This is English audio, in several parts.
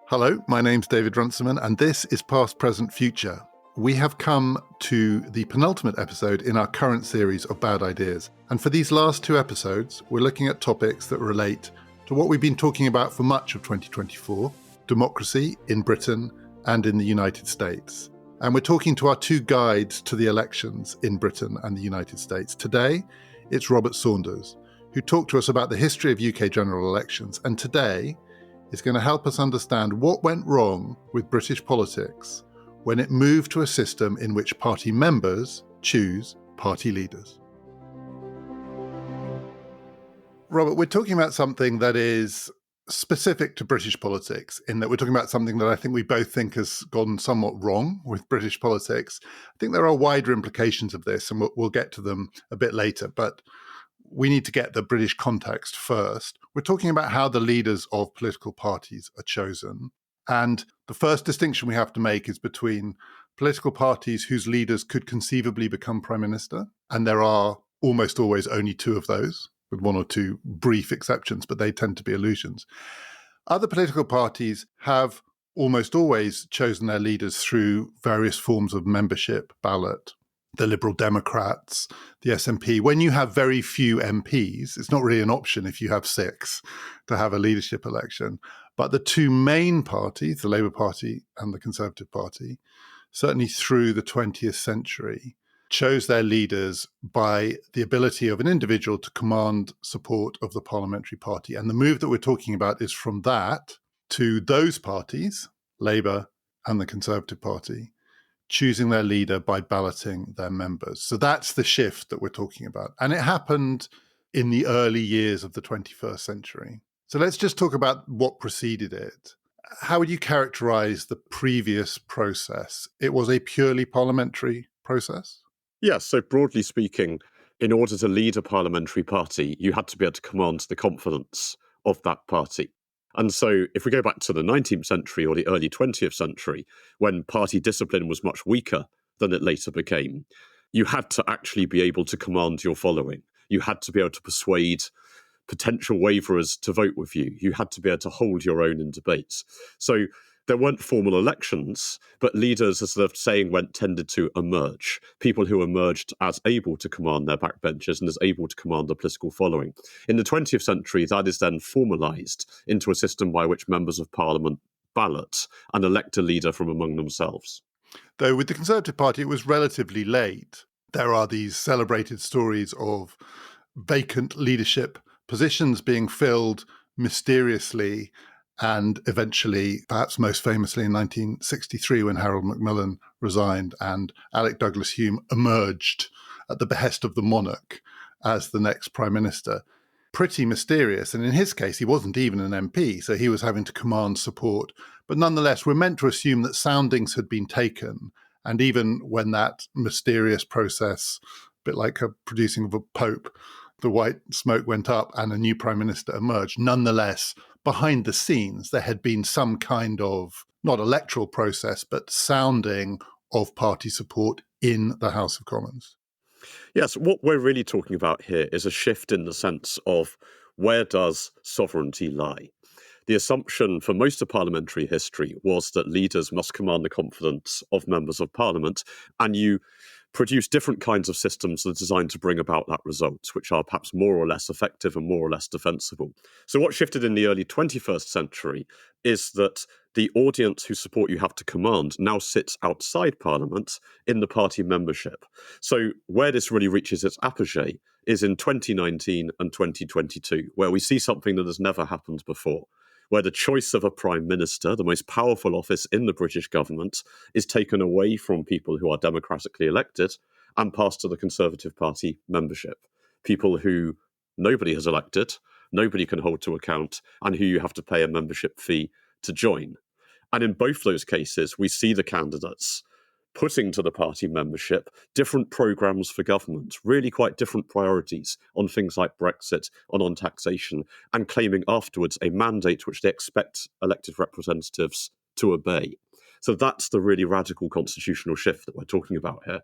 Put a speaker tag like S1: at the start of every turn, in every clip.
S1: Hello, my name's David Runciman, and this is Past, Present, Future. We have come to the penultimate episode in our current series of Bad Ideas. And for these last two episodes, we're looking at topics that relate to what we've been talking about for much of 2024, democracy in Britain and in the United States. And we're talking to our two guides to the elections in Britain and the United States. Today, it's Robert Saunders, who talked to us about the history of UK general elections. And today is going to help us understand what went wrong with British politics when it moved to a system in which party members choose party leaders. Robert, we're talking about something that is specific to British politics, in that we're talking about something that I think we both think has gone somewhat wrong with British politics. I think there are wider implications of this, and we'll get to them a bit later, but we need to get the British context first. We're talking about how the leaders of political parties are chosen. And the first distinction we have to make is between political parties whose leaders could conceivably become prime minister, and there are almost always only two of those, with one or two brief exceptions, but they tend to be illusions. Other political parties have almost always chosen their leaders through various forms of membership, ballot. The Liberal Democrats, the SNP. When you have very few MPs, it's not really an option if you have six to have a leadership election. But the two main parties, the Labour Party and the Conservative Party, certainly through the 20th century, chose their leaders by the ability of an individual to command support of the parliamentary party. And the move that we're talking about is from that to those parties, Labour and the Conservative Party, choosing their leader by balloting their members. So that's the shift that we're talking about. And it happened in the early years of the 21st century. So let's just talk about what preceded it. How would you characterize the previous process? It was a purely parliamentary process?
S2: Yes, so broadly speaking, in order to lead a parliamentary party, you had to be able to command the confidence of that party. And so if we go back to the 19th century or the early 20th century, when party discipline was much weaker than it later became, you had to actually be able to command your following. You had to be able to persuade potential waverers to vote with you. You had to be able to hold your own in debates. So there weren't formal elections, but leaders, as the saying went, tended to emerge. People who emerged as able to command their backbenchers and as able to command a political following. In the 20th century, that is then formalised into a system by which members of parliament ballot and elect a leader from among themselves.
S1: Though with the Conservative Party, it was relatively late. There are these celebrated stories of vacant leadership positions being filled mysteriously, and eventually, perhaps most famously in 1963, when Harold Macmillan resigned and Alec Douglas-Home emerged at the behest of the monarch as the next prime minister. Pretty mysterious. And in his case, he wasn't even an MP, so he was having to command support. But nonetheless, we're meant to assume that soundings had been taken. And even when that mysterious process, a bit like a producing of a pope, the white smoke went up and a new prime minister emerged. Nonetheless, behind the scenes, there had been some kind of, not electoral process, but sounding of party support in the House of Commons.
S2: Yes, what we're really talking about here is a shift in the sense of where does sovereignty lie? The assumption for most of parliamentary history was that leaders must command the confidence of members of parliament, and you produce different kinds of systems that are designed to bring about that result, which are perhaps more or less effective and more or less defensible. So what shifted in the early 21st century is that the audience whose support you have to command now sits outside Parliament in the party membership. So where this really reaches its apogee is in 2019 and 2022, where we see something that has never happened before, where the choice of a prime minister, the most powerful office in the British government, is taken away from people who are democratically elected and passed to the Conservative Party membership. People who nobody has elected, nobody can hold to account, and who you have to pay a membership fee to join. And in both those cases, we see the candidates putting to the party membership different programmes for government, really quite different priorities on things like Brexit and on taxation, and claiming afterwards a mandate which they expect elected representatives to obey. So that's the really radical constitutional shift that we're talking about here.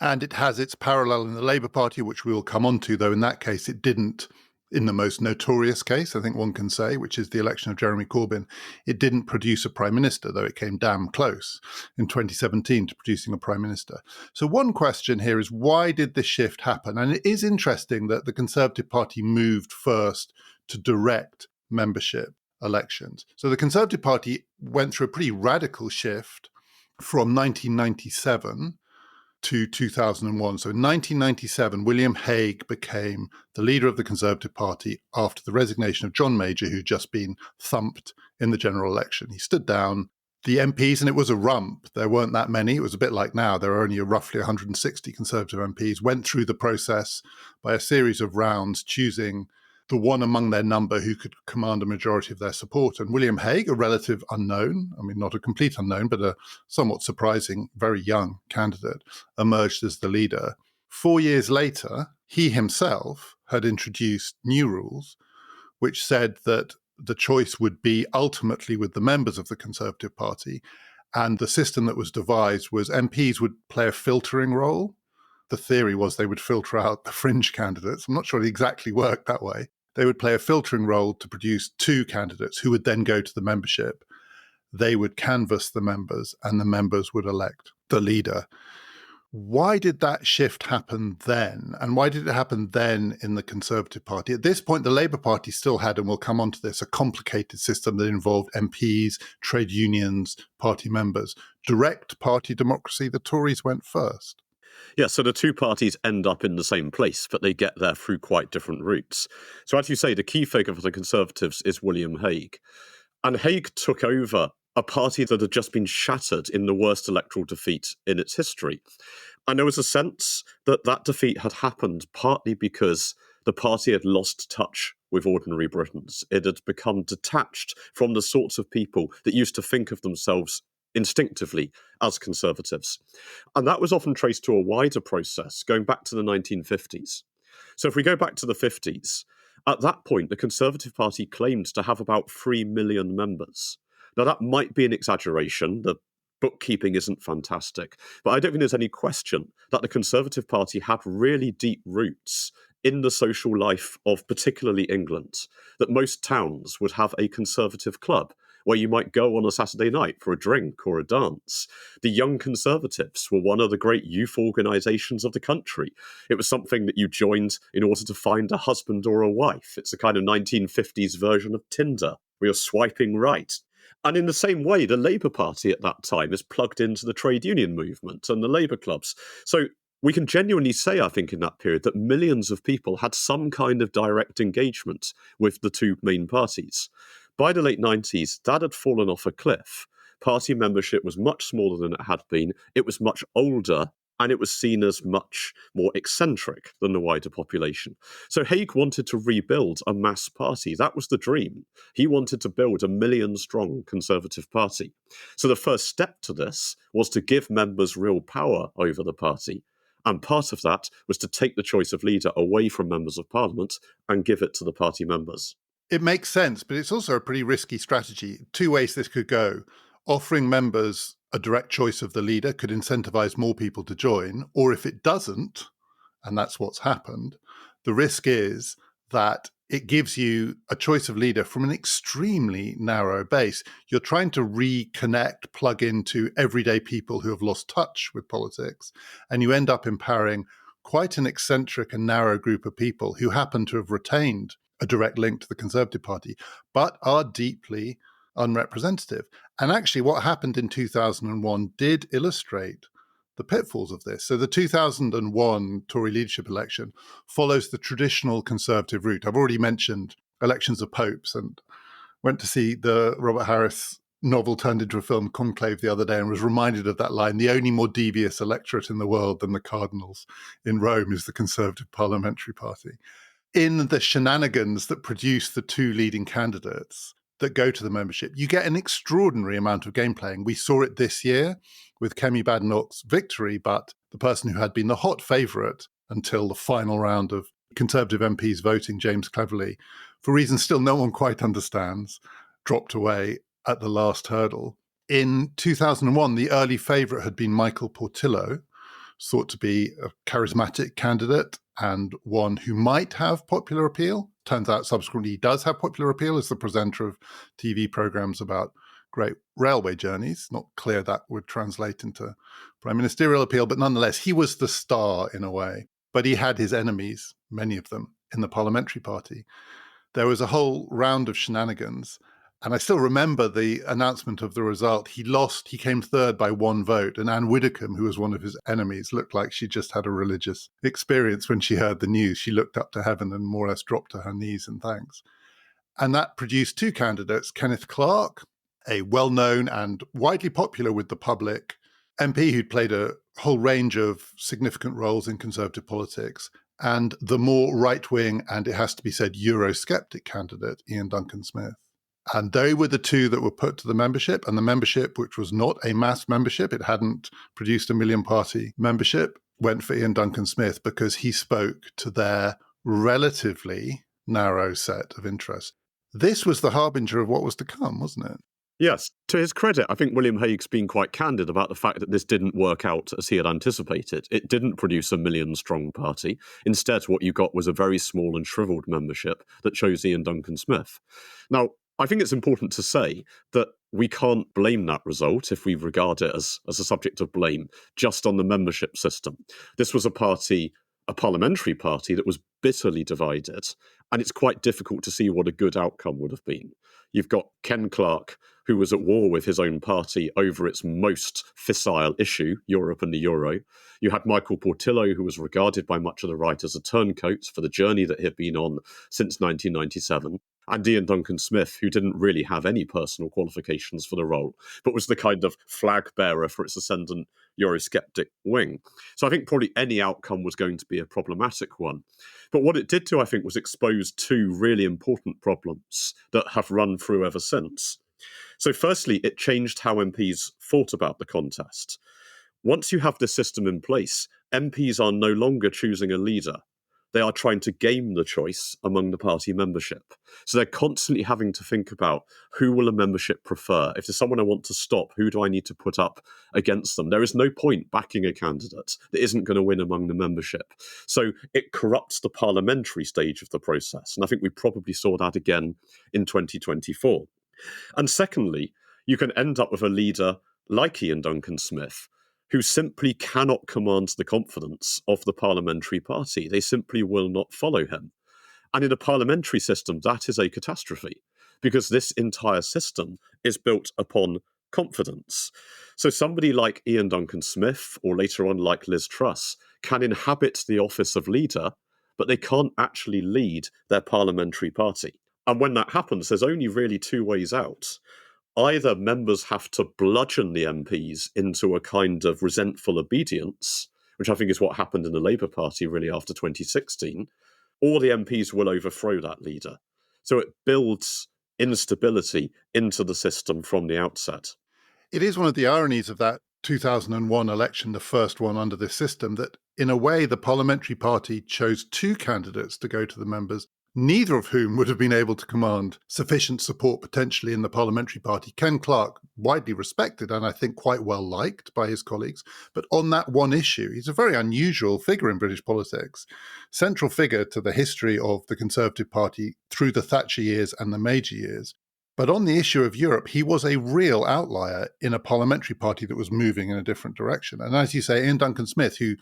S1: And it has its parallel in the Labour Party, which we will come on to, though in that case it didn't, in the most notorious case, I think one can say, which is the election of Jeremy Corbyn, it didn't produce a prime minister, though it came damn close in 2017 to producing a prime minister. So one question here is, why did this shift happen? And it is interesting that the Conservative Party moved first to direct membership elections. So the Conservative Party went through a pretty radical shift from 1997 to 2001. So in 1997, William Hague became the leader of the Conservative Party after the resignation of John Major, who'd just been thumped in the general election. He stood down. The MPs, and it was a rump, there weren't that many. It was a bit like now. There are only roughly 160 Conservative MPs, went through the process by a series of rounds, choosing the one among their number who could command a majority of their support. And William Hague, a relative unknown, I mean, not a complete unknown, but a somewhat surprising, very young candidate, emerged as the leader. 4 years later, he himself had introduced new rules, which said that the choice would be ultimately with the members of the Conservative Party. And the system that was devised was MPs would play a filtering role. The theory was they would filter out the fringe candidates. I'm not sure it exactly worked that way. They would play a filtering role to produce two candidates who would then go to the membership. They would canvass the members and the members would elect the leader. Why did that shift happen then? And why did it happen then in the Conservative Party? At this point, the Labour Party still had, and we'll come on to this, a complicated system that involved MPs, trade unions, party members. Direct party democracy, the Tories went first.
S2: Yeah, so the two parties end up in the same place, but they get there through quite different routes. So as you say, the key figure for the Conservatives is William Hague. And Hague took over a party that had just been shattered in the worst electoral defeat in its history. And there was a sense that that defeat had happened partly because the party had lost touch with ordinary Britons. It had become detached from the sorts of people that used to think of themselves instinctively as Conservatives. And that was often traced to a wider process going back to the 1950s. So if we go back to the 50s, at that point, the Conservative Party claimed to have about 3 million members. Now, that might be an exaggeration. The bookkeeping isn't fantastic. But I don't think there's any question that the Conservative Party had really deep roots in the social life of particularly England, that most towns would have a Conservative club where you might go on a Saturday night for a drink or a dance. The Young Conservatives were one of the great youth organisations of the country. It was something that you joined in order to find a husband or a wife. It's a kind of 1950s version of Tinder, where you're swiping right. And in the same way, the Labour Party at that time is plugged into the trade union movement and the Labour clubs. So we can genuinely say, I think, in that period, that millions of people had some kind of direct engagement with the two main parties. By the late 90s, that had fallen off a cliff. Party membership was much smaller than it had been. It was much older, and it was seen as much more eccentric than the wider population. So Hague wanted to rebuild a mass party. That was the dream. He wanted to build a million-strong Conservative Party. So the first step to this was to give members real power over the party. And part of that was to take the choice of leader away from members of Parliament and give it to the party members.
S1: It makes sense, but it's also a pretty risky strategy. Two ways this could go. Offering members a direct choice of the leader could incentivize more people to join, or if it doesn't, and that's what's happened, the risk is that it gives you a choice of leader from an extremely narrow base. You're trying to reconnect, plug into everyday people who have lost touch with politics, and you end up empowering quite an eccentric and narrow group of people who happen to have retained a direct link to the Conservative Party, but are deeply unrepresentative. And actually what happened in 2001 did illustrate the pitfalls of this. So the 2001 Tory leadership election follows the traditional Conservative route. I've already mentioned elections of popes and went to see the Robert Harris novel turned into a film, Conclave, the other day, and was reminded of that line: the only more devious electorate in the world than the cardinals in Rome is the Conservative Parliamentary Party. In the shenanigans that produce the two leading candidates that go to the membership, you get an extraordinary amount of game playing. We saw it this year with Kemi Badenoch's victory, but the person who had been the hot favourite until the final round of Conservative MPs voting, James Cleverly, for reasons still no one quite understands, dropped away at the last hurdle. In 2001, the early favourite had been Michael Portillo, thought to be a charismatic candidate and one who might have popular appeal. Turns out subsequently he does have popular appeal as the presenter of TV programs about great railway journeys. Not clear that would translate into prime ministerial appeal, but nonetheless, he was the star in a way. But he had his enemies, many of them, in the parliamentary party. There was a whole round of shenanigans. And I still remember the announcement of the result. He lost, he came third by one vote. And Anne Widdecombe, who was one of his enemies, looked like she just had a religious experience when she heard the news. She looked up to heaven and more or less dropped to her knees in thanks. And that produced two candidates, Kenneth Clarke, a well-known and widely popular with the public MP who'd played a whole range of significant roles in Conservative politics, and the more right-wing and, it has to be said, Eurosceptic candidate, Ian Duncan Smith. And they were the two that were put to the membership, and the membership, which was not a mass membership, it hadn't produced a million-party membership, went for Ian Duncan Smith because he spoke to their relatively narrow set of interests. This was the harbinger of what was to come, wasn't it?
S2: Yes. To his credit, I think William Hague's been quite candid about the fact that this didn't work out as he had anticipated. It didn't produce a million-strong party. Instead, what you got was a very small and shriveled membership that chose Ian Duncan Smith. Now, I think it's important to say that we can't blame that result, if we regard it as a subject of blame, just on the membership system. This was a parliamentary party that was bitterly divided, and it's quite difficult to see what a good outcome would have been. You've got Ken Clarke, who was at war with his own party over its most fissile issue, Europe and the euro. You had Michael Portillo, who was regarded by much of the right as a turncoat for the journey that he had been on since 1997. And Ian Duncan Smith, who didn't really have any personal qualifications for the role, but was the kind of flag bearer for its ascendant Eurosceptic wing. So I think probably any outcome was going to be a problematic one. But what it did do, I think, was expose two really important problems that have run through ever since. So firstly, it changed how MPs thought about the contest. Once you have this system in place, MPs are no longer choosing a leader. They are trying to game the choice among the party membership. So they're constantly having to think about, who will a membership prefer? If there's someone I want to stop, who do I need to put up against them? There is no point backing a candidate that isn't going to win among the membership. So it corrupts the parliamentary stage of the process. And I think we probably saw that again in 2024. And secondly, you can end up with a leader like Ian Duncan Smith, who simply cannot command the confidence of the parliamentary party. They simply will not follow him. And in a parliamentary system, that is a catastrophe, because this entire system is built upon confidence. So somebody like Ian Duncan Smith, or later on like Liz Truss, can inhabit the office of leader, but they can't actually lead their parliamentary party. And when that happens, there's only really two ways out. Either members have to bludgeon the MPs into a kind of resentful obedience, which I think is what happened in the Labour Party really after 2016, or the MPs will overthrow that leader. So it builds instability into the system from the outset.
S1: It is one of the ironies of that 2001 election, the first one under this system, that in a way the parliamentary party chose two candidates to go to the members, neither of whom would have been able to command sufficient support potentially in the parliamentary party. Ken Clarke, widely respected and I think quite well liked by his colleagues, but on that one issue, he's a very unusual figure in British politics, central figure to the history of the Conservative Party through the Thatcher years and the Major years. But on the issue of Europe, he was a real outlier in a parliamentary party that was moving in a different direction. And as you say, Ian Duncan Smith, who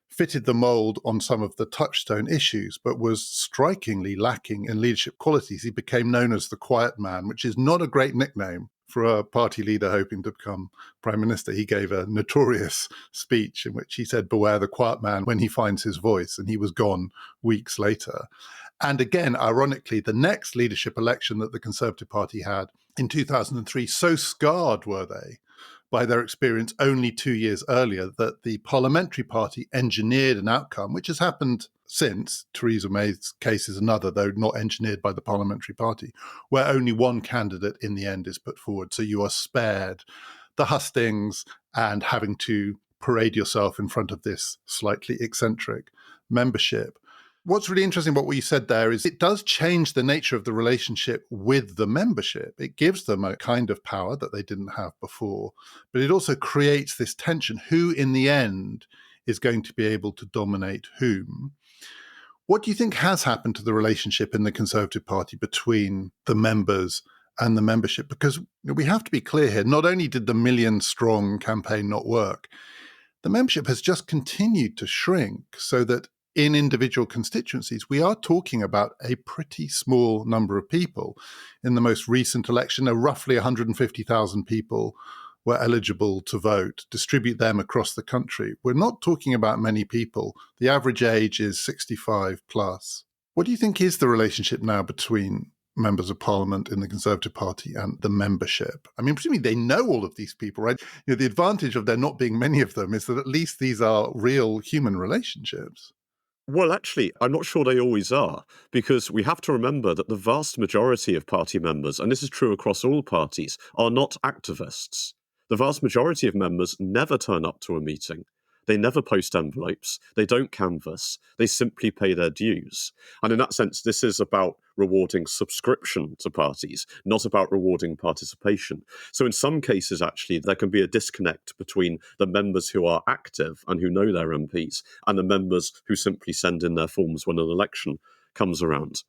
S1: fitted the mould on some of the touchstone issues, but was strikingly lacking in leadership qualities. He became known as the quiet man, which is not a great nickname for a party leader hoping to become prime minister. He gave a notorious speech in which he said, "Beware the quiet man when he finds his voice," and he was gone weeks later. And again, ironically, the next leadership election that the Conservative Party had in 2003, so scarred were they by their experience only 2 years earlier, that the parliamentary party engineered an outcome, which has happened since. Theresa May's case is another, though not engineered by the parliamentary party, where only one candidate in the end is put forward. So you are spared the hustings and having to parade yourself in front of this slightly eccentric membership. What's really interesting about what you said there is it does change the nature of the relationship with the membership. It gives them a kind of power that they didn't have before, but it also creates this tension. Who in the end is going to be able to dominate whom. What do you think has happened to the relationship in the Conservative Party between the members and the membership? Because we have to be clear here, not only did the million-strong campaign not work, the membership has just continued to shrink, so that in individual constituencies, we are talking about a pretty small number of people. In the most recent election, roughly 150,000 people were eligible to vote. Distribute them across the country. We're not talking about many people. The average age is 65 plus. What do you think is the relationship now between members of parliament in the Conservative Party and the membership? I mean, presumably they know all of these people, right? The advantage of there not being many of them is that at least these are real human relationships.
S2: Well, actually, I'm not sure they always are, because we have to remember that the vast majority of party members, and this is true across all parties, are not activists. The vast majority of members never turn up to a meeting. They never post envelopes. They don't canvass. They simply pay their dues. And in that sense, this is about rewarding subscription to parties, not about rewarding participation. So in some cases, actually, there can be a disconnect between the members who are active and who know their MPs and the members who simply send in their forms when an election comes around.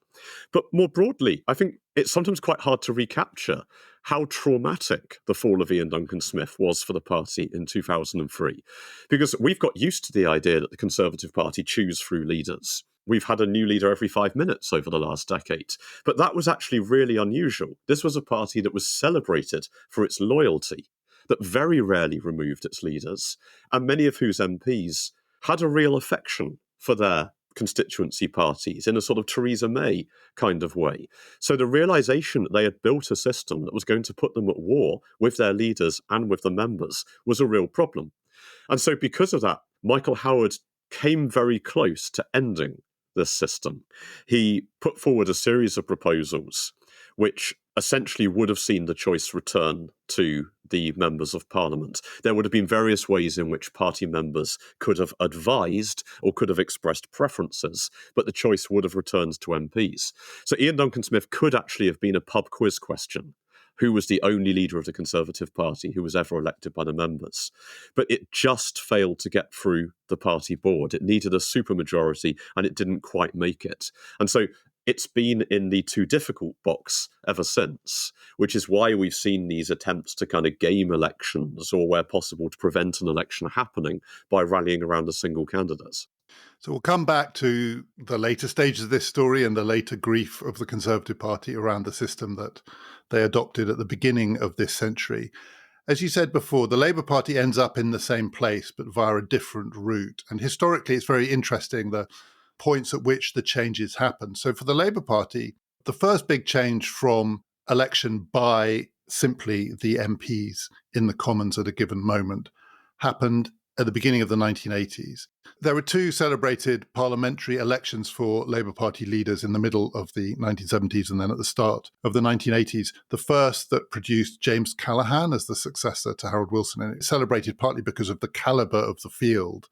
S2: But more broadly, I think it's sometimes quite hard to recapture how traumatic the fall of Ian Duncan Smith was for the party in 2003. Because we've got used to the idea that the Conservative Party choose through leaders. We've had a new leader every 5 minutes over the last decade. But that was actually really unusual. This was a party that was celebrated for its loyalty, that very rarely removed its leaders, and many of whose MPs had a real affection for their constituency parties in a sort of Theresa May kind of way. So the realization that they had built a system that was going to put them at war with their leaders and with the members was a real problem. And so because of that, Michael Howard came very close to ending this system. He put forward a series of proposals which essentially would have seen the choice return to the members of parliament. There would have been various ways in which party members could have advised or could have expressed preferences, but the choice would have returned to MPs. So Ian Duncan Smith could actually have been a pub quiz question. Who was the only leader of the Conservative Party who was ever elected by the members? But it just failed to get through the party board. It needed a supermajority and it didn't quite make it. And so it's been in the too difficult box ever since, which is why we've seen these attempts to kind of game elections or, where possible, to prevent an election happening by rallying around a single candidate.
S1: So we'll come back to the later stages of this story and the later grief of the Conservative Party around the system that they adopted at the beginning of this century. As you said before, the Labour Party ends up in the same place, but via a different route. And historically, it's very interesting the points at which the changes happen. So for the Labour Party, the first big change from election by simply the MPs in the Commons at a given moment happened at the beginning of the 1980s. There were two celebrated parliamentary elections for Labour Party leaders in the middle of the 1970s and then at the start of the 1980s. The first that produced James Callaghan as the successor to Harold Wilson, and it celebrated partly because of the calibre of the field.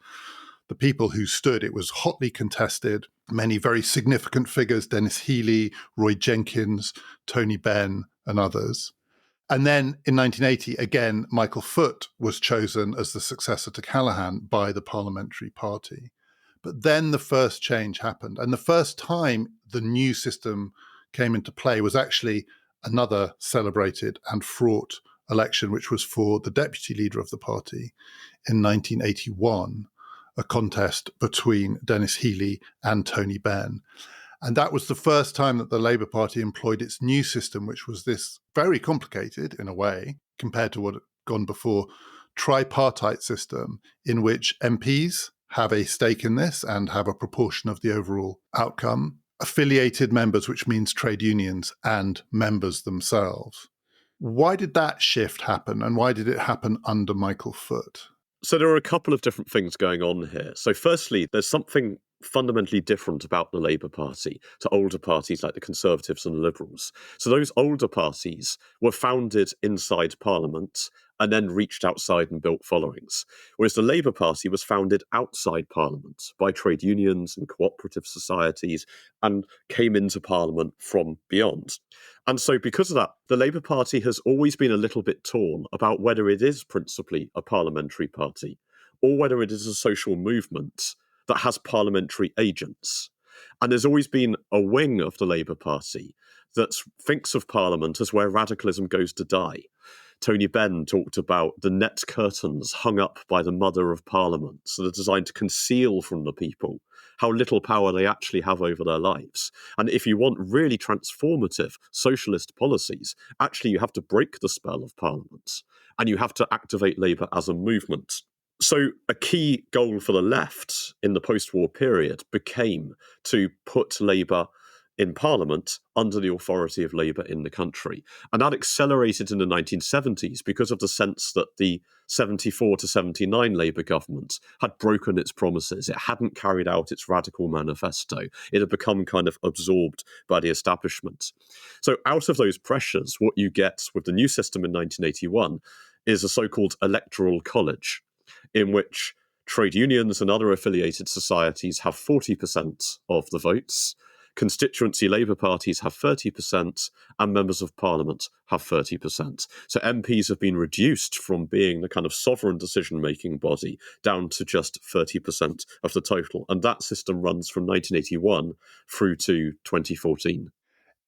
S1: The people who stood, it was hotly contested. Many very significant figures, Dennis Healey, Roy Jenkins, Tony Benn, and others. And then in 1980, again, Michael Foot was chosen as the successor to Callaghan by the parliamentary party. But then the first change happened. And the first time the new system came into play was actually another celebrated and fraught election, which was for the deputy leader of the party in 1981, a contest between Dennis Healey and Tony Benn. And that was the first time that the Labour Party employed its new system, which was this very complicated, in a way, compared to what had gone before, tripartite system in which MPs have a stake in this and have a proportion of the overall outcome, affiliated members, which means trade unions, and members themselves. Why did that shift happen, and why did it happen under Michael Foot?
S2: So there are a couple of different things going on here. So firstly, there's something fundamentally different about the Labour Party to older parties like the Conservatives and the Liberals. So those older parties were founded inside Parliament and then reached outside and built followings, whereas the Labour Party was founded outside Parliament by trade unions and cooperative societies and came into Parliament from beyond. And so because of that, the Labour Party has always been a little bit torn about whether it is principally a parliamentary party or whether it is a social movement that has parliamentary agents. And there's always been a wing of the Labour Party that thinks of Parliament as where radicalism goes to die. Tony Benn talked about the net curtains hung up by the mother of Parliament, so they're designed to conceal from the people how little power they actually have over their lives. And if you want really transformative socialist policies, actually you have to break the spell of Parliament, and you have to activate Labour as a movement. So a key goal for the left in the post-war period became to put Labour in Parliament under the authority of Labour in the country. And that accelerated in the 1970s because of the sense that the 74 to 79 Labour government had broken its promises. It hadn't carried out its radical manifesto. It had become kind of absorbed by the establishment. So out of those pressures, what you get with the new system in 1981 is a so-called electoral college, in which trade unions and other affiliated societies have 40% of the votes, constituency Labour parties have 30%, and members of Parliament have 30%. So MPs have been reduced from being the kind of sovereign decision-making body down to just 30% of the total. And that system runs from 1981 through to 2014.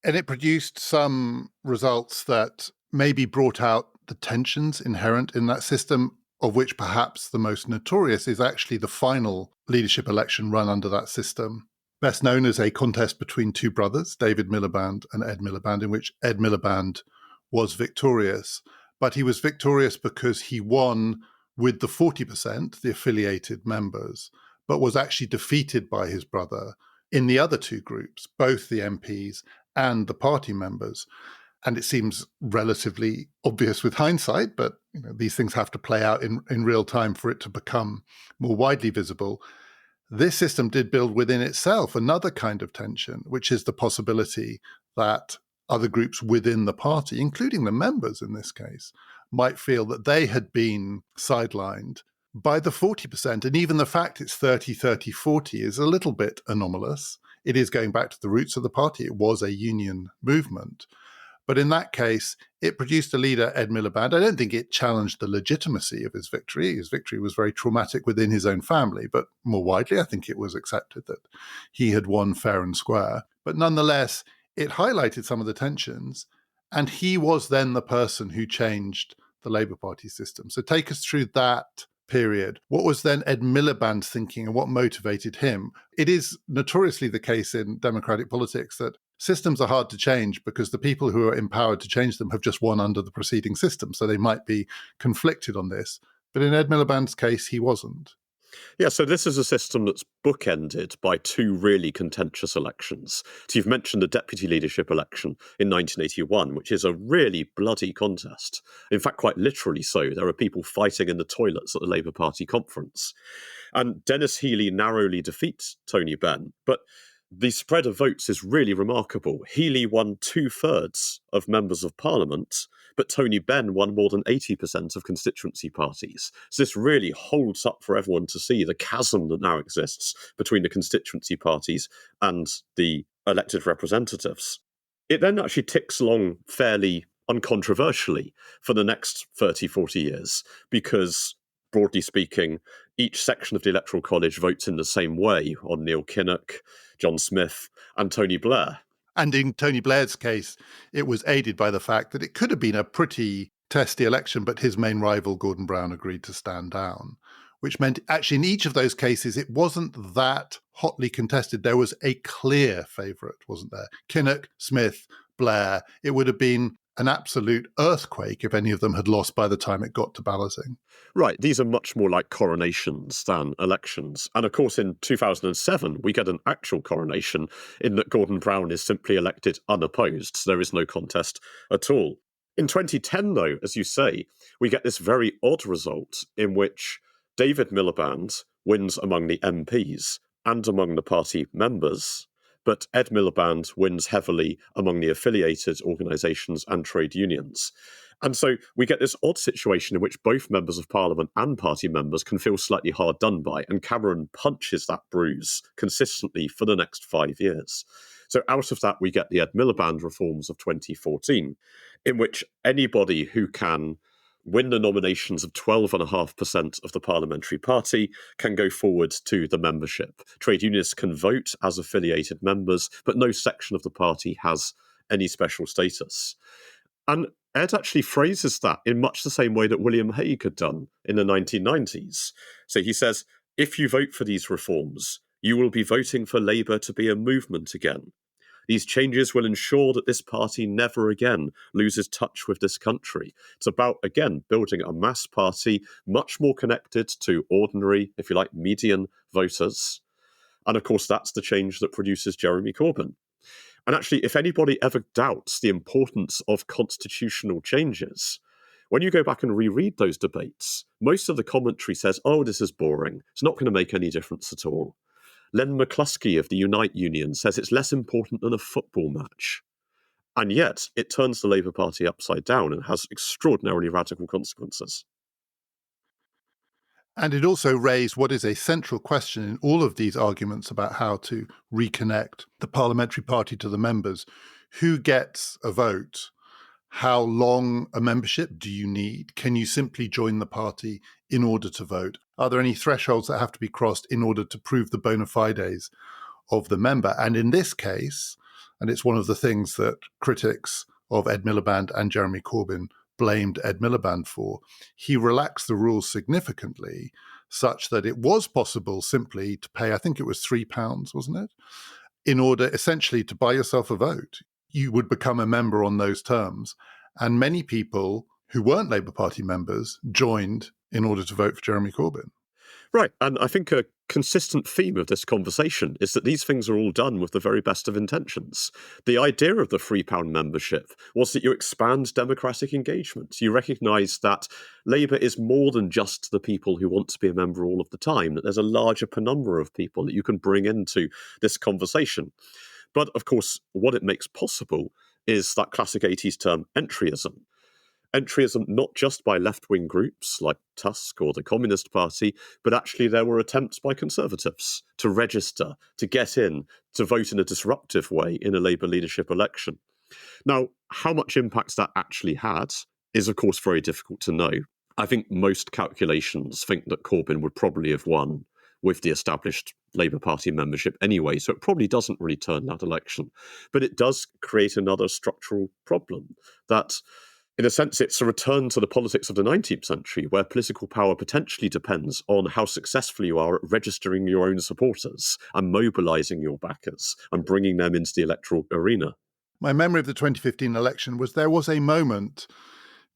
S1: And it produced some results that maybe brought out the tensions inherent in that system, of which perhaps the most notorious is actually the final leadership election run under that system, best known as a contest between two brothers, David Miliband and Ed Miliband, in which Ed Miliband was victorious. But he was victorious because he won with the 40%, the affiliated members, but was actually defeated by his brother in the other two groups, both the MPs and the party members. And it seems relatively obvious with hindsight, but these things have to play out in real time for it to become more widely visible. This system did build within itself another kind of tension, which is the possibility that other groups within the party, including the members in this case, might feel that they had been sidelined by the 40%. And even the fact it's 30, 30, 40 is a little bit anomalous. It is going back to the roots of the party. It was a union movement. But in that case, it produced a leader, Ed Miliband. I don't think it challenged the legitimacy of his victory. His victory was very traumatic within his own family, but more widely, I think it was accepted that he had won fair and square. But nonetheless, it highlighted some of the tensions, and he was then the person who changed the Labour Party system. So take us through that period. What was then Ed Miliband's thinking and what motivated him? It is notoriously the case in democratic politics that systems are hard to change because the people who are empowered to change them have just won under the preceding system. So they might be conflicted on this. But in Ed Miliband's case, he wasn't.
S2: Yeah, so this is a system that's bookended by two really contentious elections. So you've mentioned the deputy leadership election in 1981, which is a really bloody contest. In fact, quite literally so. There are people fighting in the toilets at the Labour Party conference. And Dennis Healey narrowly defeats Tony Benn. But the spread of votes is really remarkable. Healey won 2/3 of members of Parliament, but Tony Benn won more than 80% of constituency parties. So this really holds up for everyone to see the chasm that now exists between the constituency parties and the elected representatives. It then actually ticks along fairly uncontroversially for the next 30, 40 years, because broadly speaking, each section of the Electoral College votes in the same way on Neil Kinnock, John Smith, and Tony Blair.
S1: And in Tony Blair's case, it was aided by the fact that it could have been a pretty testy election, but his main rival, Gordon Brown, agreed to stand down, which meant actually in each of those cases, it wasn't that hotly contested. There was a clear favourite, wasn't there? Kinnock, Smith, Blair. It would have been an absolute earthquake if any of them had lost by the time it got to balloting.
S2: Right, these are much more like coronations than elections. And of course, in 2007, we get an actual coronation in that Gordon Brown is simply elected unopposed. So there is no contest at all. In 2010, though, as you say, we get this very odd result in which David Miliband wins among the MPs and among the party members, but Ed Miliband wins heavily among the affiliated organisations and trade unions. And so we get this odd situation in which both members of Parliament and party members can feel slightly hard done by, and Cameron punches that bruise consistently for the next 5 years. So out of that, we get the Ed Miliband reforms of 2014, in which anybody who can win the nominations of 12.5% of the parliamentary party, can go forward to the membership. Trade unionists can vote as affiliated members, but no section of the party has any special status. And Ed actually phrases that in much the same way that William Hague had done in the 1990s. So he says, if you vote for these reforms, you will be voting for Labour to be a movement again. These changes will ensure that this party never again loses touch with this country. It's about, again, building a mass party much more connected to ordinary, if you like, median voters. And of course, that's the change that produces Jeremy Corbyn. And actually, if anybody ever doubts the importance of constitutional changes, when you go back and reread those debates, most of the commentary says, oh, this is boring. It's not going to make any difference at all. Len McCluskey of the Unite Union says it's less important than a football match. And yet, it turns the Labour Party upside down and has extraordinarily radical consequences.
S1: And it also raised what is a central question in all of these arguments about how to reconnect the parliamentary party to the members. Who gets a vote? How long a membership do you need? Can you simply join the party in order to vote? Are there any thresholds that have to be crossed in order to prove the bona fides of the member? And in this case, and it's one of the things that critics of Ed Miliband and Jeremy Corbyn blamed Ed Miliband for, he relaxed the rules significantly such that it was possible simply to pay, I think it was £3, wasn't it? In order essentially to buy yourself a vote. You would become a member on those terms. And many people who weren't Labour Party members joined in order to vote for Jeremy Corbyn.
S2: Right. And I think a consistent theme of this conversation is that these things are all done with the very best of intentions. The idea of the £3 membership was that you expand democratic engagement. You recognise that Labour is more than just the people who want to be a member all of the time, that there's a larger penumbra of people that you can bring into this conversation. But of course, what it makes possible is that classic 80s term entryism. Entryism not just by left-wing groups like Tusk or the Communist Party, but actually there were attempts by Conservatives to register, to get in, to vote in a disruptive way in a Labour leadership election. Now, how much impact that actually had is, of course, very difficult to know. I think most calculations think that Corbyn would probably have won with the established Labour Party membership anyway, so it probably doesn't really turn that election. But it does create another structural problem that, in a sense, it's a return to the politics of the 19th century, where political power potentially depends on how successful you are at registering your own supporters and mobilising your backers and bringing them into the electoral arena.
S1: My memory of the 2015 election was there was a moment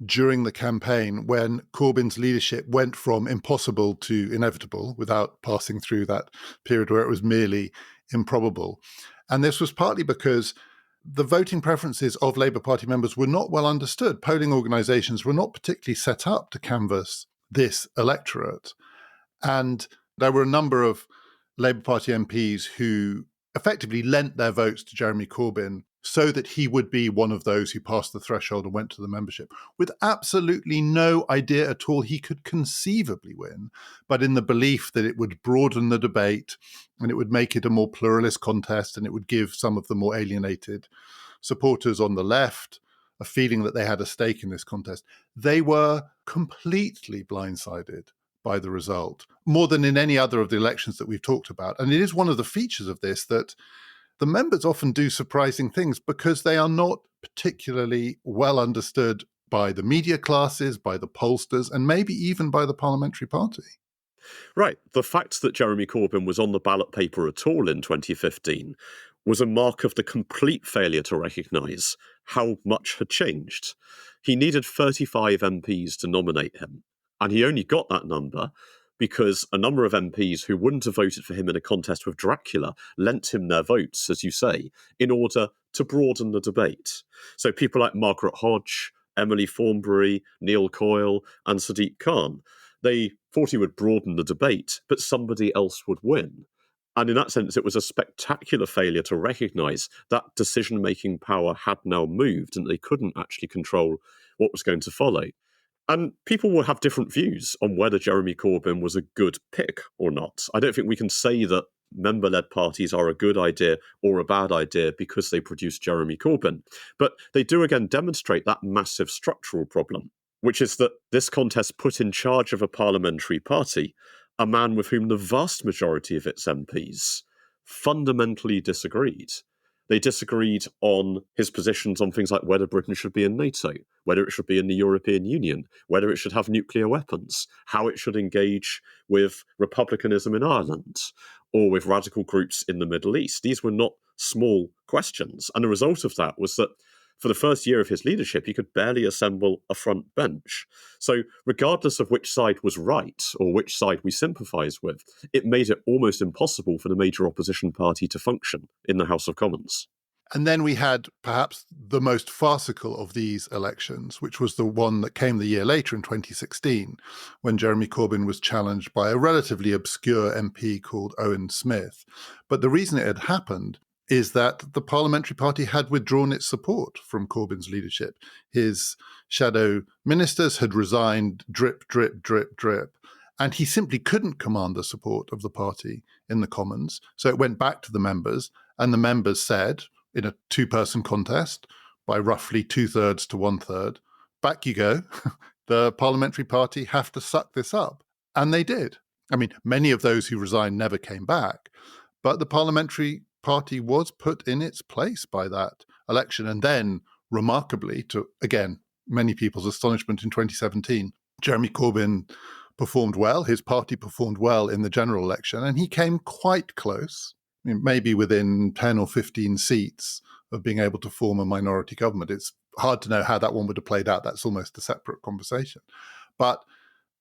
S1: during the campaign when Corbyn's leadership went from impossible to inevitable without passing through that period where it was merely improbable. And this was partly because the voting preferences of Labour Party members were not well understood. Polling organisations were not particularly set up to canvass this electorate. And there were a number of Labour Party MPs who effectively lent their votes to Jeremy Corbyn so that he would be one of those who passed the threshold and went to the membership, with absolutely no idea at all he could conceivably win, but in the belief that it would broaden the debate and it would make it a more pluralist contest and it would give some of the more alienated supporters on the left a feeling that they had a stake in this contest. They were completely blindsided by the result, more than in any other of the elections that we've talked about. And it is one of the features of this that the members often do surprising things because they are not particularly well understood by the media classes, by the pollsters, and maybe even by the parliamentary party.
S2: Right. The fact that Jeremy Corbyn was on the ballot paper at all in 2015 was a mark of the complete failure to recognise how much had changed. He needed 35 MPs to nominate him, and he only got that number because a number of MPs who wouldn't have voted for him in a contest with Dracula lent him their votes, as you say, in order to broaden the debate. So people like Margaret Hodge, Emily Thornberry, Neil Coyle, and Sadiq Khan, they thought he would broaden the debate, but somebody else would win. And in that sense, it was a spectacular failure to recognise that decision-making power had now moved and they couldn't actually control what was going to follow. And people will have different views on whether Jeremy Corbyn was a good pick or not. I don't think we can say that member-led parties are a good idea or a bad idea because they produce Jeremy Corbyn. But they do again demonstrate that massive structural problem, which is that this contest put in charge of a parliamentary party a man with whom the vast majority of its MPs fundamentally disagreed. They disagreed on his positions on things like whether Britain should be in NATO, whether it should be in the European Union, whether it should have nuclear weapons, how it should engage with republicanism in Ireland, or with radical groups in the Middle East. These were not small questions. And the result of that was that for the first year of his leadership, he could barely assemble a front bench. So regardless of which side was right or which side we sympathise with, it made it almost impossible for the major opposition party to function in the House of Commons.
S1: And then we had perhaps the most farcical of these elections, which was the one that came the year later in 2016, when Jeremy Corbyn was challenged by a relatively obscure MP called Owen Smith. But the reason it had happened is that the parliamentary party had withdrawn its support from Corbyn's leadership. His shadow ministers had resigned drip, drip, drip, drip, and he simply couldn't command the support of the party in the Commons. So it went back to the members, and the members said, in a two-person contest, by roughly 2/3 to 1/3, back you go. The parliamentary party have to suck this up. And they did. I mean, many of those who resigned never came back, but the parliamentary party was put in its place by that election. And then, remarkably, to, again, many people's astonishment in 2017, Jeremy Corbyn performed well, his party performed well in the general election, and he came quite close, I mean, maybe within 10 or 15 seats of being able to form a minority government. It's hard to know how that one would have played out. That's almost a separate conversation. But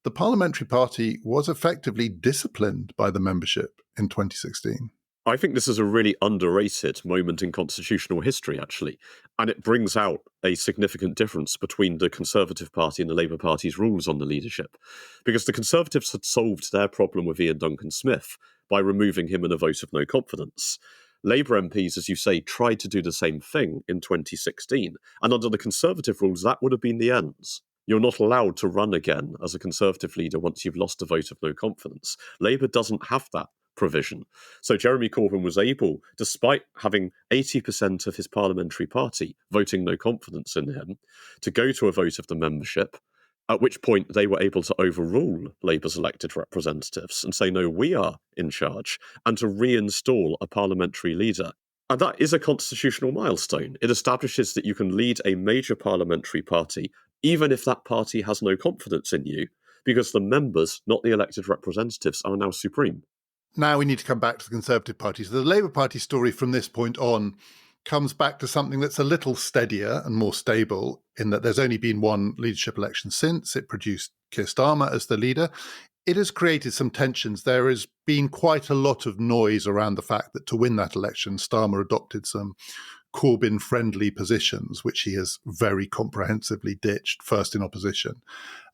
S1: the parliamentary party was effectively disciplined by the membership in 2016.
S2: I think this is a really underrated moment in constitutional history, actually, and it brings out a significant difference between the Conservative Party and the Labour Party's rules on the leadership, because the Conservatives had solved their problem with Ian Duncan Smith by removing him in a vote of no confidence. Labour MPs, as you say, tried to do the same thing in 2016, and under the Conservative rules, that would have been the ends. You're not allowed to run again as a Conservative leader once you've lost a vote of no confidence. Labour doesn't have that provision. So Jeremy Corbyn was able, despite having 80% of his parliamentary party voting no confidence in him, to go to a vote of the membership, at which point they were able to overrule Labour's elected representatives and say, no, we are in charge, and to reinstall a parliamentary leader. And that is a constitutional milestone. It establishes that you can lead a major parliamentary party, even if that party has no confidence in you, because the members, not the elected representatives, are now supreme.
S1: Now we need to come back to the Conservative Party. So the Labour Party story from this point on comes back to something that's a little steadier and more stable, in that there's only been one leadership election since. It produced Keir Starmer as the leader. It has created some tensions. There has been quite a lot of noise around the fact that to win that election, Starmer adopted some Corbyn-friendly positions, which he has very comprehensively ditched, first in opposition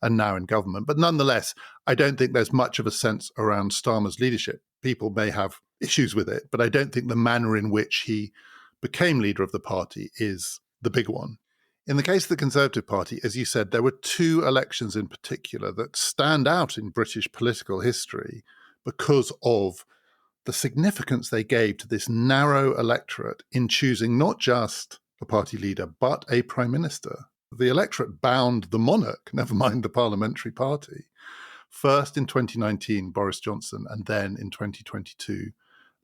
S1: and now in government. But nonetheless, I don't think there's much of a sense around Starmer's leadership. People may have issues with it, but I don't think the manner in which he became leader of the party is the big one. In the case of the Conservative Party, as you said, there were two elections in particular that stand out in British political history because of the significance they gave to this narrow electorate in choosing not just a party leader, but a prime minister. The electorate bound the monarch, never mind the parliamentary party. First in 2019, Boris Johnson, and then in 2022,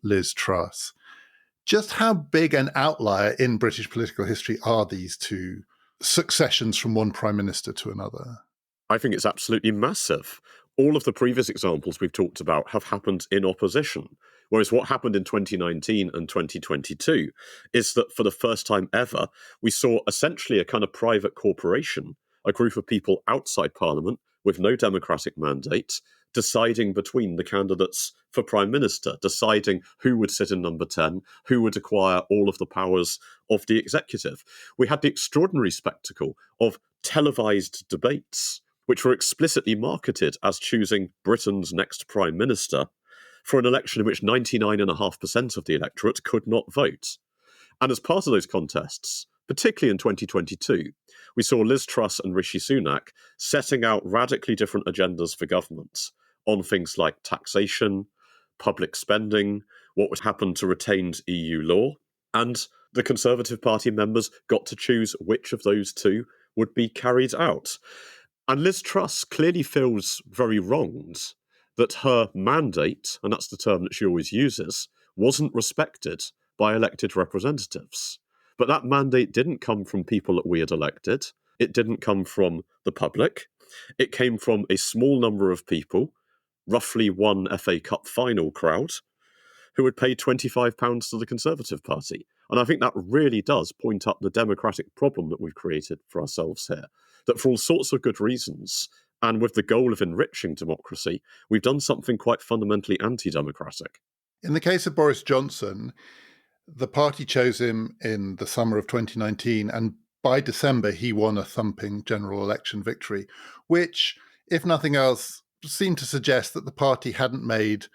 S1: Liz Truss. Just how big an outlier in British political history are these two successions from one prime minister to another?
S2: I think it's absolutely massive. All of the previous examples we've talked about have happened in opposition. Whereas what happened in 2019 and 2022 is that for the first time ever, we saw essentially a kind of private corporation, a group of people outside Parliament with no democratic mandate, deciding between the candidates for Prime Minister, deciding who would sit in number 10, who would acquire all of the powers of the executive. We had the extraordinary spectacle of televised debates, which were explicitly marketed as choosing Britain's next Prime Minister, for an election in which 99.5% of the electorate could not vote. And as part of those contests, particularly in 2022, we saw Liz Truss and Rishi Sunak setting out radically different agendas for government on things like taxation, public spending, what would happen to retained EU law, and the Conservative Party members got to choose which of those two would be carried out. And Liz Truss clearly feels very wronged that her mandate, and that's the term that she always uses, wasn't respected by elected representatives. But that mandate didn't come from people that we had elected. It didn't come from the public. It came from a small number of people, roughly one FA Cup final crowd, who would pay £25 to the Conservative Party. And I think that really does point up the democratic problem that we've created for ourselves here. That for all sorts of good reasons, and with the goal of enriching democracy, we've done something quite fundamentally anti-democratic.
S1: In the case of Boris Johnson, the party chose him in the summer of 2019, and by December, he won a thumping general election victory, which, if nothing else, seemed to suggest that the party hadn't made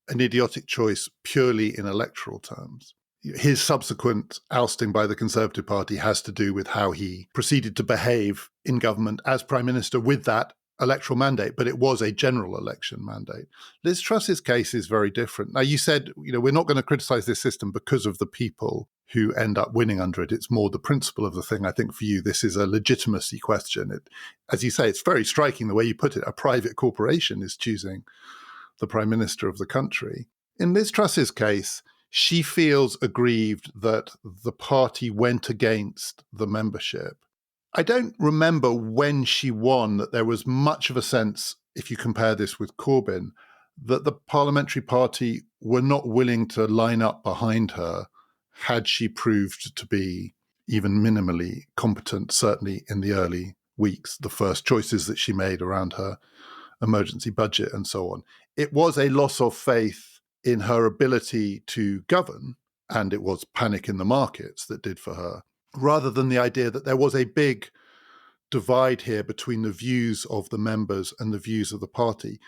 S1: an idiotic choice purely in electoral terms. His subsequent ousting by the Conservative Party has to do with how he proceeded to behave in government as Prime Minister with that electoral mandate, but it was a general election mandate. Liz Truss's case is very different. Now, you said, we're not going to criticize this system because of the people who end up winning under it. It's more the principle of the thing. I think for you, this is a legitimacy question. As you say, it's very striking the way you put it. A private corporation is choosing the Prime Minister of the country. In Liz Truss's case, she feels aggrieved that the party went against the membership. I don't remember when she won that there was much of a sense, if you compare this with Corbyn, that the parliamentary party were not willing to line up behind her had she proved to be even minimally competent, certainly in the early weeks, the first choices that she made around her emergency budget and so on. It was a loss of faith in her ability to govern, and it was panic in the markets that did for her, rather than the idea that there was a big divide here between the views of the members and the views of the party.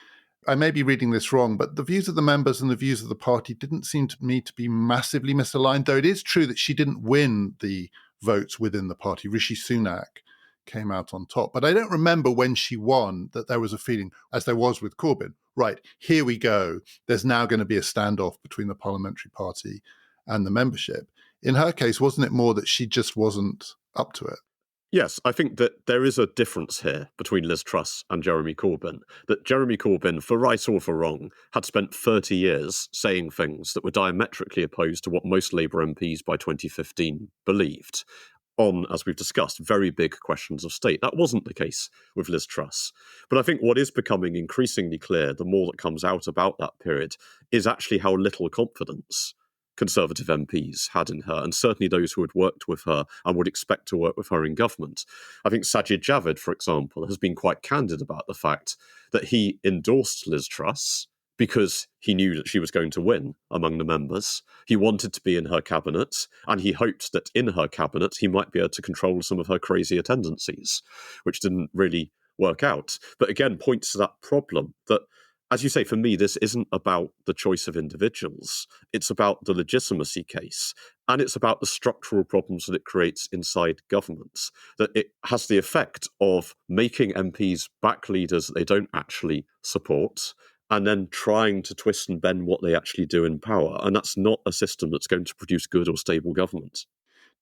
S1: I may be reading this wrong, but the views of the members and the views of the party didn't seem to me to be massively misaligned, though it is true that she didn't win the votes within the party. Rishi Sunak came out on top. But I don't remember when she won that there was a feeling, as there was with Corbyn, right, here we go. There's now going to be a standoff between the parliamentary party and the membership. In her case, wasn't it more that she just wasn't up to it?
S2: Yes, I think that there is a difference here between Liz Truss and Jeremy Corbyn. That Jeremy Corbyn, for right or for wrong, had spent 30 years saying things that were diametrically opposed to what most Labour MPs by 2015 believed on, as we've discussed, very big questions of state. That wasn't the case with Liz Truss. But I think what is becoming increasingly clear, the more that comes out about that period, is actually how little confidence Conservative MPs had in her, and certainly those who had worked with her and would expect to work with her in government. I think Sajid Javid, for example, has been quite candid about the fact that he endorsed Liz Truss because he knew that she was going to win among the members. He wanted to be in her cabinet, and he hoped that in her cabinet he might be able to control some of her crazier tendencies, which didn't really work out. But again, points to that problem that, as you say, for me, this isn't about the choice of individuals. It's about the legitimacy case, and it's about the structural problems that it creates inside governments, that it has the effect of making MPs back leaders that they don't actually support, and then trying to twist and bend what they actually do in power. And that's not a system that's going to produce good or stable government.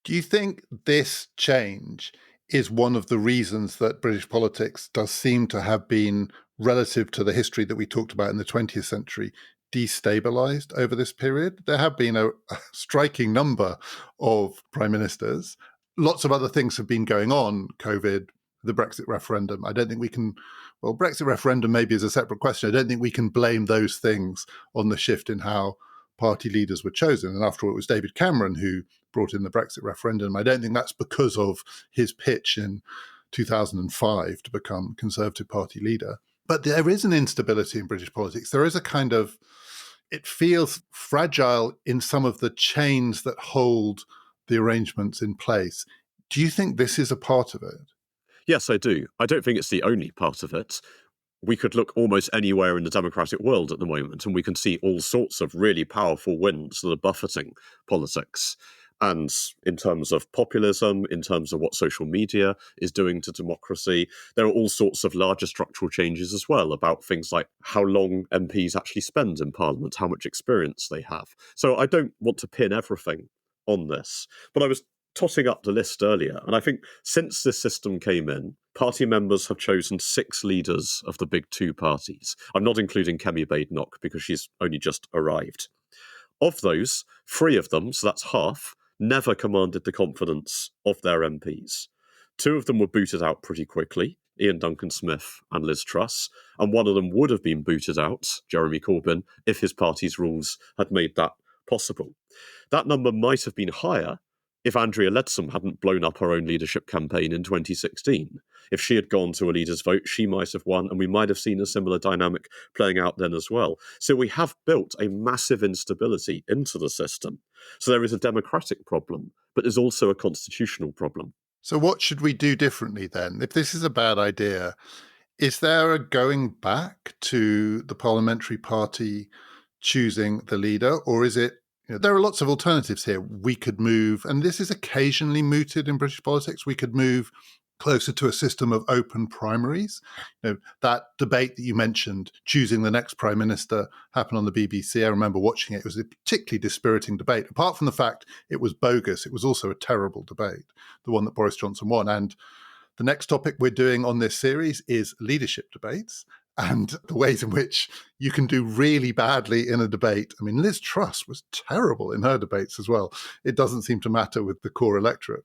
S1: Do you think this change is one of the reasons that British politics does seem to have been, relative to the history that we talked about in the 20th century, destabilized over this period? There have been a striking number of prime ministers. Lots of other things have been going on, COVID, the Brexit referendum. I don't think we can, well, Brexit referendum maybe is a separate question. I don't think we can blame those things on the shift in how party leaders were chosen. And after all, it was David Cameron who brought in the Brexit referendum. I don't think that's because of his pitch in 2005 to become Conservative Party leader. But there is an instability in British politics. There is a kind of, it feels fragile in some of the chains that hold the arrangements in place. Do you think this is a part of it?
S2: Yes, I do. I don't think it's the only part of it. We could look almost anywhere in the democratic world at the moment, and we can see all sorts of really powerful winds that are buffeting politics. And in terms of populism, in terms of what social media is doing to democracy, there are all sorts of larger structural changes as well about things like how long MPs actually spend in Parliament, how much experience they have. So I don't want to pin everything on this. But I was totting up the list earlier, and I think since this system came in, party members have chosen 6 leaders of the big 2 parties. I'm not including Kemi Badenoch because she's only just arrived. Of those, 3 of them, so that's half, never commanded the confidence of their MPs. 2 of them were booted out pretty quickly, Ian Duncan-Smith and Liz Truss, and one of them would have been booted out, Jeremy Corbyn, if his party's rules had made that possible. That number might have been higher if Andrea Leadsom hadn't blown up her own leadership campaign in 2016. If she had gone to a leaders' vote, she might have won, and we might have seen a similar dynamic playing out then as well. So we have built a massive instability into the system. So there is a democratic problem, but there's also a constitutional problem.
S1: So what should we do differently then? If this is a bad idea, is there a going back to the parliamentary party choosing the leader, or is it, there are lots of alternatives here. We could move, and this is occasionally mooted in British politics, we could move closer to a system of open primaries. That debate that you mentioned, choosing the next prime minister, happened on the BBC. I remember watching it. It was a particularly dispiriting debate. Apart from the fact it was bogus, it was also a terrible debate, the one that Boris Johnson won. And the next topic we're doing on this series is leadership debates and the ways in which you can do really badly in a debate. I mean, Liz Truss was terrible in her debates as well. It doesn't seem to matter with the core electorate.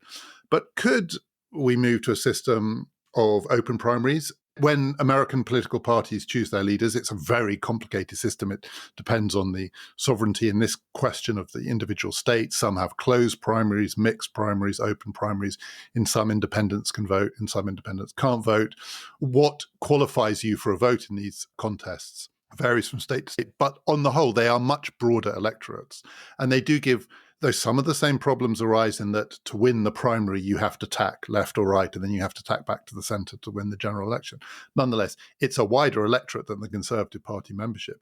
S1: But could we move to a system of open primaries? When American political parties choose their leaders, it's a very complicated system. It depends on the sovereignty in this question of the individual states. Some have closed primaries, mixed primaries, open primaries. In some, independents can vote, in some, independents can't vote. What qualifies you for a vote in these contests varies from state to state, but on the whole, they are much broader electorates. And they do give, though some of the same problems arise in that to win the primary, you have to tack left or right, and then you have to tack back to the centre to win the general election. Nonetheless, it's a wider electorate than the Conservative Party membership.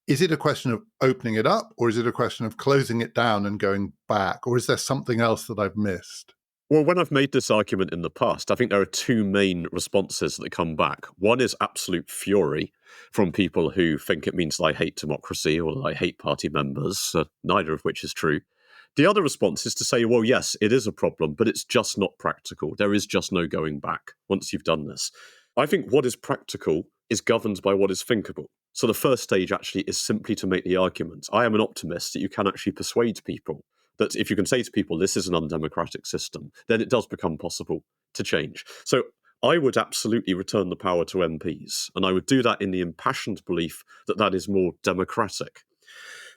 S1: Is it a question of opening it up, or is it a question of closing it down and going back, or is there something else that I've missed?
S2: Well, when I've made this argument in the past, I think there are 2 main responses that come back. One is absolute fury from people who think it means that I hate democracy or that I hate party members, neither of which is true. The other response is to say, well, yes, it is a problem, but it's just not practical. There is just no going back once you've done this. I think what is practical is governed by what is thinkable. So the first stage actually is simply to make the argument. I am an optimist that you can actually persuade people that if you can say to people, this is an undemocratic system, then it does become possible to change. So I would absolutely return the power to MPs, and I would do that in the impassioned belief that that is more democratic.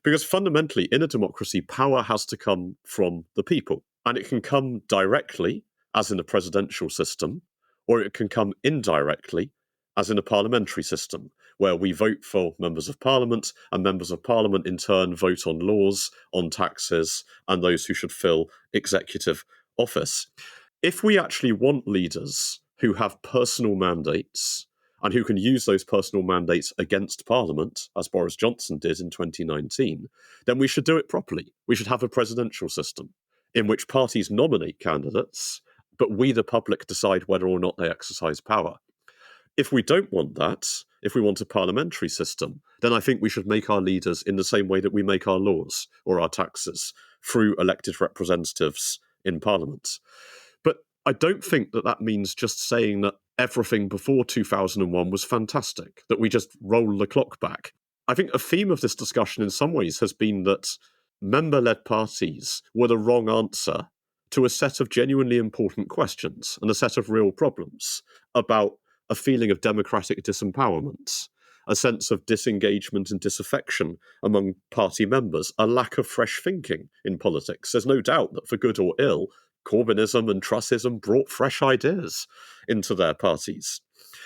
S2: Because fundamentally, in a democracy, power has to come from the people, and it can come directly, as in a presidential system, or it can come indirectly, as in a parliamentary system, where we vote for members of parliament, and members of parliament in turn vote on laws, on taxes, and those who should fill executive office. If we actually want leaders who have personal mandates and who can use those personal mandates against Parliament, as Boris Johnson did in 2019, then we should do it properly. We should have a presidential system in which parties nominate candidates, but we, the public, decide whether or not they exercise power. If we don't want that, if we want a parliamentary system, then I think we should make our leaders in the same way that we make our laws or our taxes, through elected representatives in Parliament. But I don't think that that means just saying that everything before 2001 was fantastic, that we just roll the clock back. I think a theme of this discussion in some ways has been that member-led parties were the wrong answer to a set of genuinely important questions and a set of real problems about a feeling of democratic disempowerment, a sense of disengagement and disaffection among party members, a lack of fresh thinking in politics. There's no doubt that for good or ill, Corbynism and Trussism brought fresh ideas into their parties.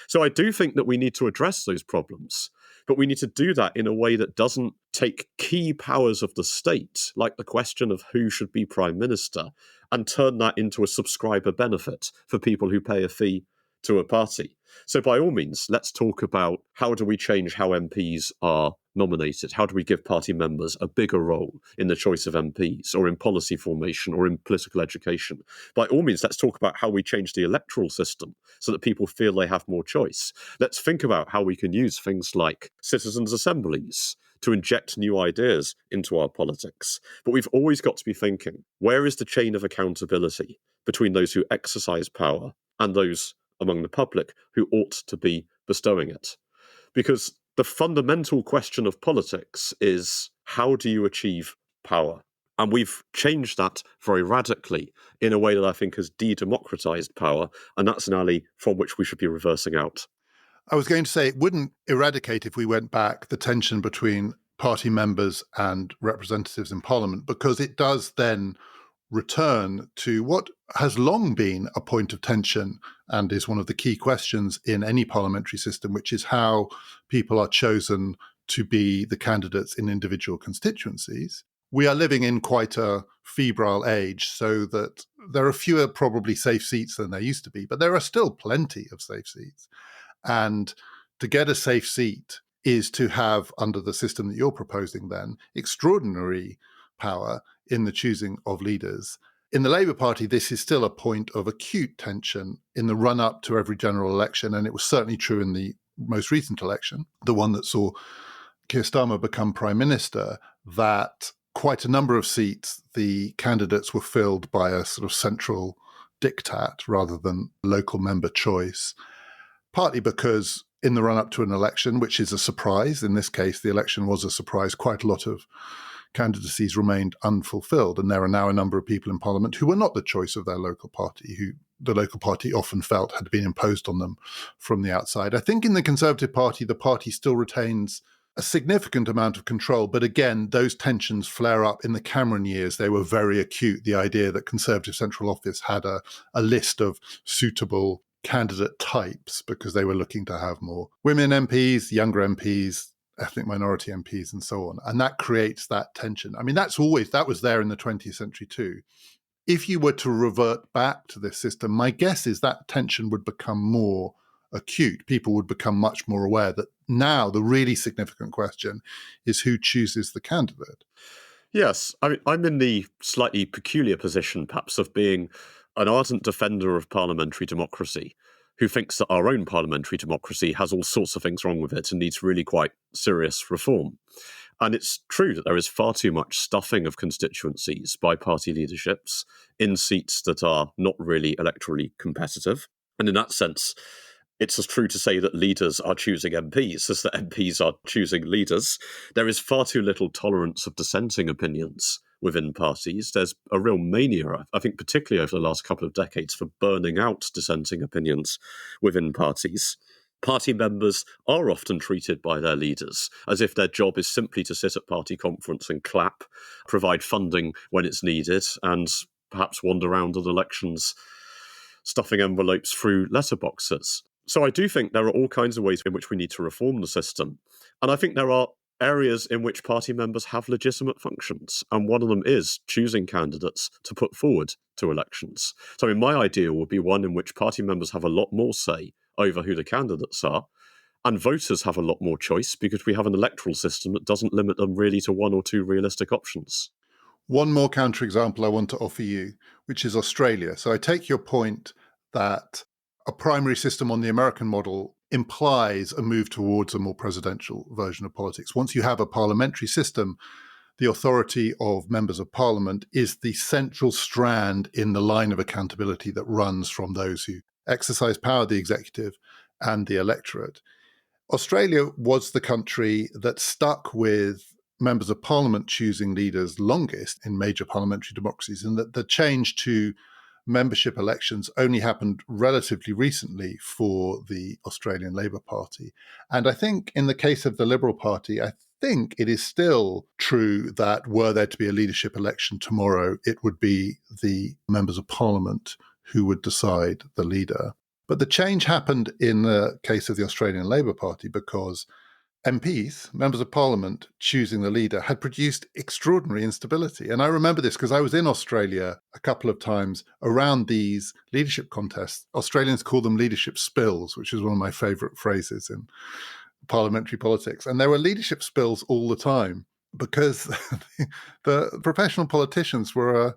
S2: So I do think that we need to address those problems, but we need to do that in a way that doesn't take key powers of the state, like the question of who should be prime minister, and turn that into a subscriber benefit for people who pay a fee to a party. So by all means, let's talk about how do we change how MPs are nominated? How do we give party members a bigger role in the choice of MPs or in policy formation or in political education? By all means, let's talk about how we change the electoral system so that people feel they have more choice. Let's think about how we can use things like citizens' assemblies to inject new ideas into our politics. But we've always got to be thinking, where is the chain of accountability between those who exercise power and those among the public who ought to be bestowing it? Because the fundamental question of politics is, how do you achieve power? And we've changed that very radically in a way that I think has de-democratized power, and that's an alley from which we should be reversing out.
S1: I was going to say it wouldn't eradicate, if we went back, the tension between party members and representatives in Parliament, because it does then return to what has long been a point of tension and is one of the key questions in any parliamentary system, which is how people are chosen to be the candidates in individual constituencies. We are living in quite a febrile age, so that there are fewer probably safe seats than there used to be, but there are still plenty of safe seats. And to get a safe seat is to have, under the system that you're proposing then, extraordinary power in the choosing of leaders. In the Labour Party, this is still a point of acute tension in the run-up to every general election, and it was certainly true in the most recent election, the one that saw Keir Starmer become Prime Minister, that quite a number of seats, the candidates were filled by a sort of central diktat rather than local member choice, partly because in the run-up to an election, which is a surprise, in this case, the election was a surprise, quite a lot of candidacies remained unfulfilled, and there are now a number of people in Parliament who were not the choice of their local party, who the local party often felt had been imposed on them from the outside. I think in the Conservative Party, the party still retains a significant amount of control, but again, those tensions flare up. In the Cameron years, they were very acute. The idea that Conservative Central Office had a list of suitable candidate types because they were looking to have more women MPs, younger MPs, ethnic minority MPs, and so on. And that creates that tension. I mean, that was there in the 20th century too. If you were to revert back to this system, my guess is that tension would become more acute. People would become much more aware that now the really significant question is who chooses the candidate.
S2: Yes, I mean, I'm in the slightly peculiar position, perhaps, of being an ardent defender of parliamentary democracy who thinks that our own parliamentary democracy has all sorts of things wrong with it and needs really quite serious reform. And it's true that there is far too much stuffing of constituencies by party leaderships in seats that are not really electorally competitive. And in that sense, it's as true to say that leaders are choosing MPs as that MPs are choosing leaders. There is far too little tolerance of dissenting opinions within parties. There's a real mania, I think, particularly over the last couple of decades, for burning out dissenting opinions within parties. Party members are often treated by their leaders as if their job is simply to sit at party conference and clap, provide funding when it's needed, and perhaps wander around at elections stuffing envelopes through letterboxes. So I do think there are all kinds of ways in which we need to reform the system. And I think there are areas in which party members have legitimate functions. And one of them is choosing candidates to put forward to elections. So I mean, my idea would be one in which party members have a lot more say over who the candidates are. And voters have a lot more choice because we have an electoral system that doesn't limit them really to one or two realistic options.
S1: One more counterexample I want to offer you, which is Australia. So I take your point that a primary system on the American model implies a move towards a more presidential version of politics. Once you have a parliamentary system, the authority of members of parliament is the central strand in the line of accountability that runs from those who exercise power, the executive, and the electorate. Australia was the country that stuck with members of parliament choosing leaders longest in major parliamentary democracies, and that the change to membership elections only happened relatively recently for the Australian Labour Party. And I think in the case of the Liberal Party, I think it is still true that were there to be a leadership election tomorrow, it would be the members of parliament who would decide the leader. But the change happened in the case of the Australian Labour Party because MPs, members of parliament, choosing the leader had produced extraordinary instability. And I remember this because I was in Australia a couple of times around these leadership contests. Australians call them leadership spills, which is one of my favourite phrases in parliamentary politics. And there were leadership spills all the time because the professional politicians were a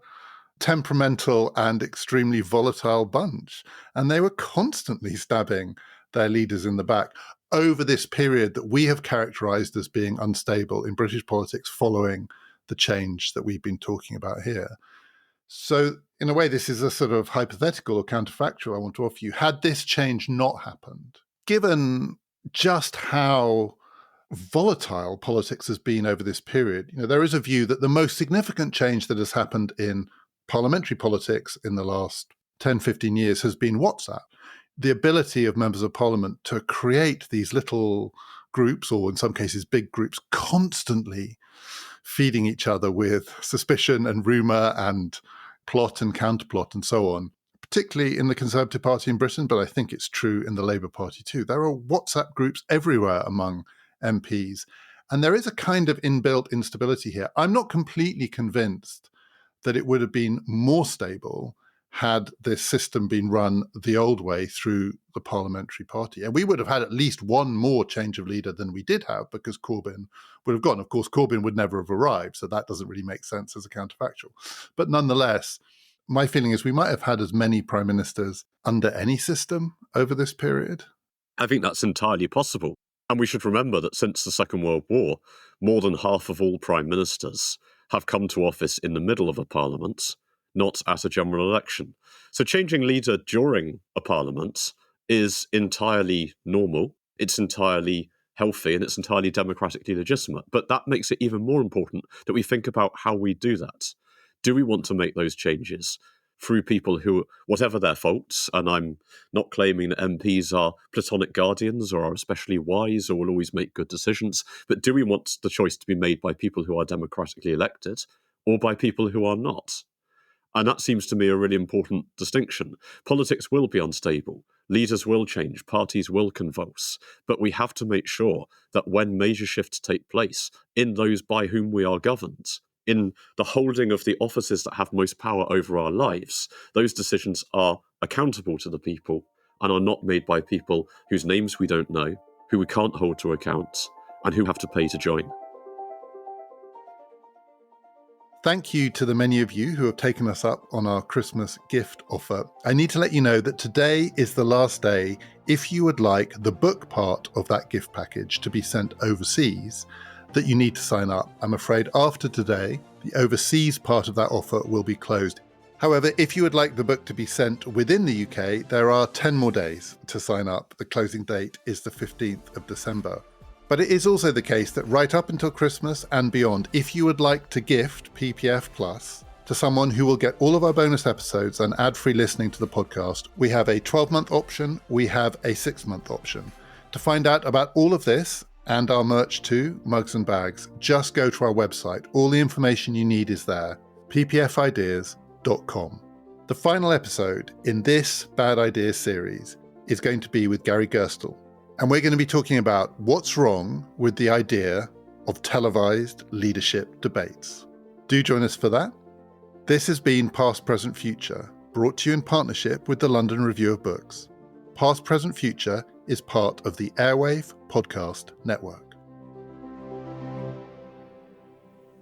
S1: temperamental and extremely volatile bunch. And they were constantly stabbing their leaders in the back over this period that we have characterised as being unstable in British politics following the change that we've been talking about here. So in a way, this is a sort of hypothetical or counterfactual I want to offer you. Had this change not happened, given just how volatile politics has been over this period, there is a view that the most significant change that has happened in parliamentary politics in the last 10, 15 years has been WhatsApp. The ability of members of parliament to create these little groups, or in some cases big groups, constantly feeding each other with suspicion and rumour and plot and counterplot and so on, particularly in the Conservative Party in Britain, but I think it's true in the Labour Party too. There are WhatsApp groups everywhere among MPs, and there is a kind of inbuilt instability here. I'm not completely convinced that it would have been more stable had this system been run the old way through the parliamentary party. And we would have had at least one more change of leader than we did have, because Corbyn would have gone. Of course, Corbyn would never have arrived, so that doesn't really make sense as a counterfactual. But nonetheless, my feeling is we might have had as many prime ministers under any system over this period.
S2: I think that's entirely possible. And we should remember that since the Second World War, more than half of all prime ministers have come to office in the middle of a parliament, not at a general election. So changing leader during a parliament is entirely normal, it's entirely healthy, and it's entirely democratically legitimate. But that makes it even more important that we think about how we do that. Do we want to make those changes through people who, whatever their faults, and I'm not claiming that MPs are platonic guardians or are especially wise or will always make good decisions, but do we want the choice to be made by people who are democratically elected or by people who are not? And that seems to me a really important distinction. Politics will be unstable. Leaders will change. Parties will convulse. But we have to make sure that when major shifts take place in those by whom we are governed, in the holding of the offices that have most power over our lives, those decisions are accountable to the people and are not made by people whose names we don't know, who we can't hold to account, and who have to pay to join.
S1: Thank you to the many of you who have taken us up on our Christmas gift offer. I need to let you know that today is the last day if you would like the book part of that gift package to be sent overseas, that you need to sign up. I'm afraid after today, the overseas part of that offer will be closed. However, if you would like the book to be sent within the UK, there are 10 more days to sign up. The closing date is the 15th of December. But it is also the case that right up until Christmas and beyond, if you would like to gift PPF Plus to someone who will get all of our bonus episodes and ad-free listening to the podcast, we have a 12-month option, we have a 6-month option. To find out about all of this and our merch too, mugs and bags, just go to our website. All the information you need is there, ppfideas.com. The final episode in this Bad Ideas series is going to be with Gary Gerstle. And we're going to be talking about what's wrong with the idea of televised leadership debates. Do join us for that. This has been Past, Present, Future, brought to you in partnership with the London Review of Books. Past, Present, Future is part of the Airwave podcast network.